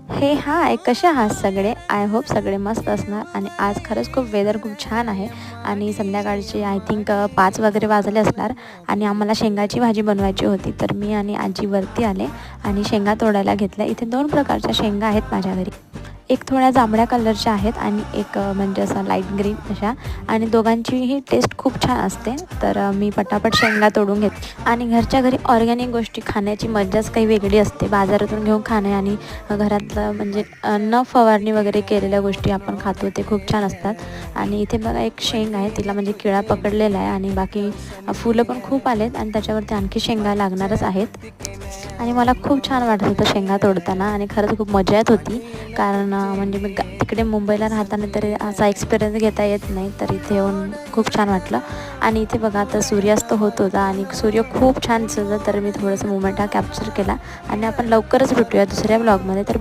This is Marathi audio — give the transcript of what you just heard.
हे हाय, कसे आहात सगळे? आय होप सगळे मस्त असणार. आणि आज खरंच खूप वेदर खूप छान आहे आणि संध्याकाळचे आय थिंक 5 वगैरे वाजले असणार. आणि आम्हाला शेंगाची भाजी बनवायची होती, तर मी आणि आजी वरती आले आणि शेंगा तोडायला घेतल्या. इथे 2 प्रकारच्या शेंगा आहेत माझ्या घरी. एक थोड्या जांभळ्या कलरच्या आहेत आणि एक म्हणजे असं लाईट ग्रीन अशा. आणि दोघांचीही टेस्ट खूप छान असते. तर मी पटापट शेंगा तोडून घेते. आणि घरच्या घरी ऑर्गॅनिक गोष्टी खाण्याची मज्जाच काही वेगळी असते. बाजारातून घेऊन खाणे आणि घरातलं म्हणजे न फवारणी वगैरे केलेल्या गोष्टी आपण खातो ते खूप छान असतात. आणि इथे बघा एक शेंग आहे, तिला म्हणजे किडा पकडलेला आहे आणि बाकी फुलं पण खूप आलेत आणि त्याच्यावरती आणखी शेंगा लागणारच आहेत. आणि मला खूप छान वाटत होतं शेंगा तोडताना आणि खरंच खूप मजा येत होती. कारण म्हणजे मी तिकडे मुंबईला राहताना तरी असा एक्सपिरियन्स घेता येत नाही, तर इथे येऊन खूप छान वाटलं. आणि इथे बघा आता सूर्यास्त होत होता आणि सूर्य खूप छान दिसत होता, तर मी थोडंसं मोमेंट हा कॅप्चर केला. आणि आपण लवकरच भेटूया दुसऱ्या ब्लॉगमध्ये. तर